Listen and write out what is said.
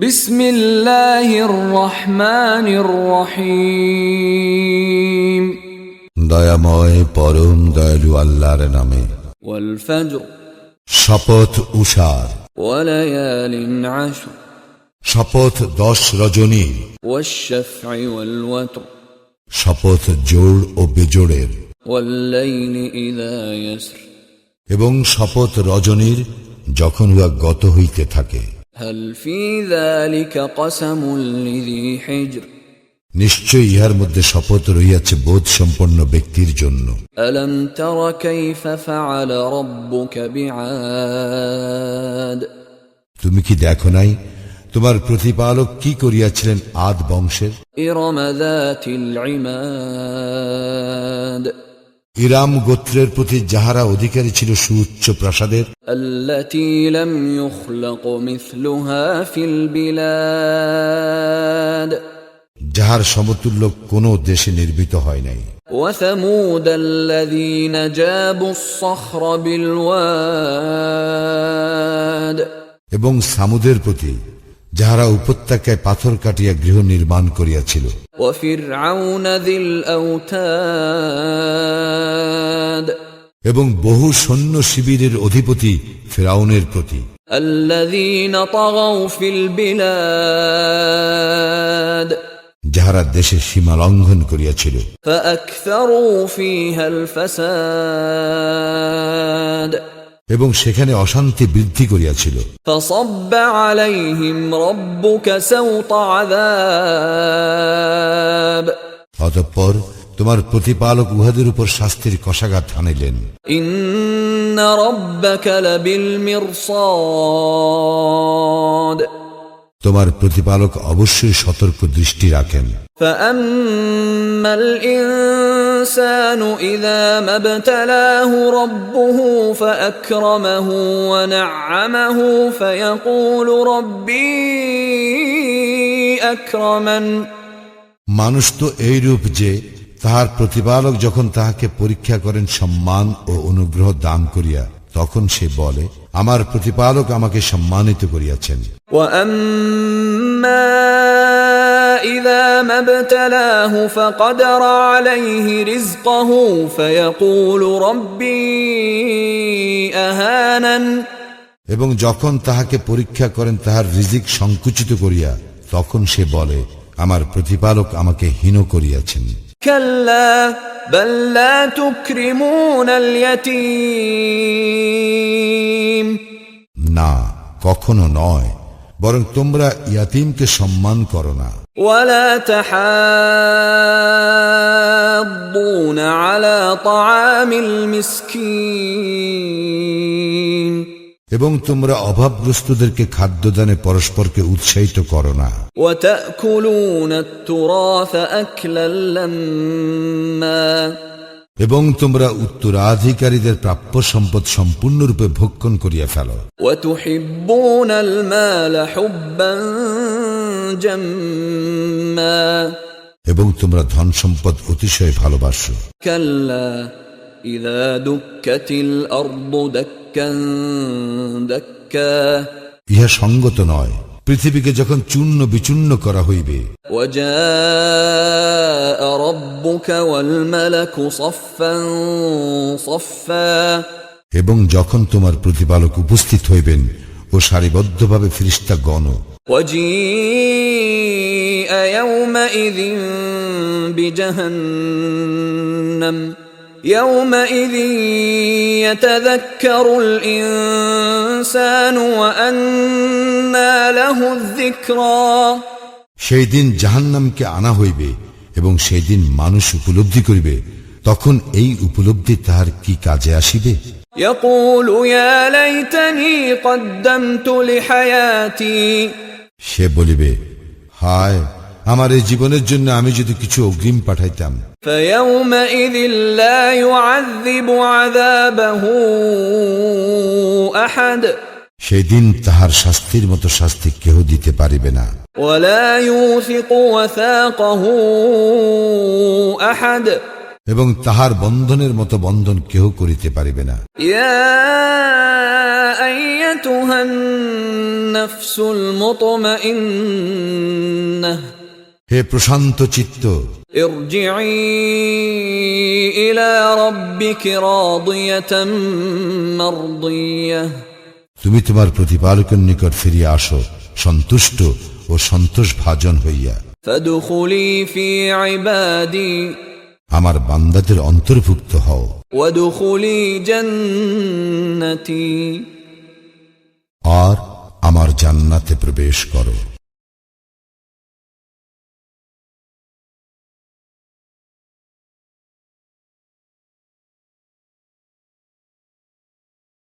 বিসমিল্লাহির রহমানির রহিম। দয়াময় পরম দয়ালু আল্লাহর নামে। ওয়াল ফজর, শপথ উষার। ওয়ালায়ালিন আশর, শপথ 10 রজনীর। ওয়াশ শাফঈ ওয়াল ওয়াতর, শপথ জোড় ও বেজোড়ের। ওয়াল লাইলি ইযা ইয়াসর, এবং শপথ রজনীর যখন উহা গত হইতে থাকে। হাল ফী যালিকা কসমুল লিযী হিজর, নিশ্চয় ইহার মধ্যে শপথ রহিয়াছে বোধ সম্পন্ন ব্যক্তির জন্য। আলম তারা কাইফা ফাআল রাব্বুকা বিআদ, তুমি কি দেখো নাই তোমার প্রতিপালক কি করিয়াছিলেন আদ বংশের? ইরম যাতিল ইমাদ, ইরাম গোত্রের প্রতি যাহারা অধিকারী ছিল সুউচ্চ প্রাসাদের। আল্লাতী লাম ইউখলাক মিসলুহা ফিল বিলাদ, যাহার সমতুল্য কোন দেশে নির্মিত হয় নাই। ওয়া সামুদ আল্লাযীনা জাবুস সখর বিল ওয়াদ, এবং সামুদের প্রতি যাহারা উপত্যকায় পাথর কাটিয়া গৃহ নির্মাণ করিয়াছিল। ওয়া ফিরআউন যিল আওতাদ, এবং বহু সৈন্য শিবিরের অধিপতি ফিরআউনের প্রতি। আল্লাযীনা তাগাউ ফিল বিলাদ, যাহারা দেশের সীমা লঙ্ঘন করিয়াছিল। ফাআকসারু ফীহাল ফাসাদ, এবং সেখানে অশান্তি বৃদ্ধি করিয়াছিল। فصب عليهم ربك سوط عذاب, অতঃপর তোমার প্রতিপালক উহাদের উপর শাস্তির কষাঘাত হানিলেন। إن ربك لبالمرصاد, তোমার প্রতিপালক অবশ্যই সতর্ক দৃষ্টি রাখেন। فأما الإنسان إذا ما ابتلاه ربه فأكرمه ونعمه فيقول ربي أكرمن, মানুষ তো এইরূপ যে তাহার প্রতিপালক যখন তাহাকে পরীক্ষা করেন সম্মান ও অনুগ্রহ দান করিয়া, তখন সে বলে, আমার প্রতিপালক আমাকে সম্মানিত করিয়াছেন। وأما إذا ما ابتلاه فقدر عليه رزقه فيقول ربي أهانن, এবং যখন তাহাকে পরীক্ষা করেন তাহার রিজিক সংকুচিত করিয়া, তখন সে বলে, আমার প্রতিপালক আমাকে হীন করিয়াছেন। كلا بل لا تكرمون اليتيم, না, কখনো নয়, বরং তোমরা ইয়াতীমকে সম্মান করো না। ولا تحاضون على طعام المسكين, এবং তোমরা অভাবগ্রস্তদেরকে খাদ্যদানে পরস্পরকে উৎসাহিত করো না। وتأكلون التراث أكلا لما, এবং তোমরা উত্তরাধিকারীদের প্রাপ্য সম্পদ সম্পূর্ণরূপে ভক্ষণ করিয়া ফেলো। وتحبون المال حبا جما, এবং তোমরা ধন সম্পদ অতিশয় ভালোবাসো। كلا إذا دكت الأرض دكا دكا, ইহা সঙ্গত নয়, পৃথিবীকে যখন চূর্ণ বিচূর্ণ করা হইবে। وجاء ربك والملك صفا صفا, এবং যখন তোমার প্রতিপালক উপস্থিত হইবেন ও সারিবদ্ধভাবে ফেরেশতাগণ। وجيء يومئذ بجهنم يومئذ يتذكر الإنسان وأنى له الذكرى, সেই দিন জাহান্নামকে আনা হইবে এবং সেই দিন মানুষ উপলব্ধি করিবে, তখন এই উপলব্ধি তাহার কি কাজে আসিবে। يقول يا ليتني قدمت لحياتي, সে বলিবে, হায়, আমার এই জীবনের জন্য আমি যদি কিছু অগ্রিম পাঠাইতাম। فيومئذ لا يعذب عذابه أحد, সেই দিন তাহার শাস্তির মতো শাস্তি কেহ দিতে পারিবে না। ولا يوثق وثاقه أحد, এবং তাহার বন্ধনের মতো বন্ধন কেহ করিতে পারিবে না। يا أيتها النفس المطمئنة হে প্রশান্ত চিত্ত, ارجعي إلى ربك راضية مرضية তুমি তোমার প্রতিপালকের নিকট ফিরিয়ে আসো সন্তুষ্ট ও সন্তোষভাজন হইয়া। فادخلي في عبادي আমার বান্দাদের অন্তর্ভুক্ত হও وادخلي جنتي আর আমার জান্নাতে প্রবেশ করো।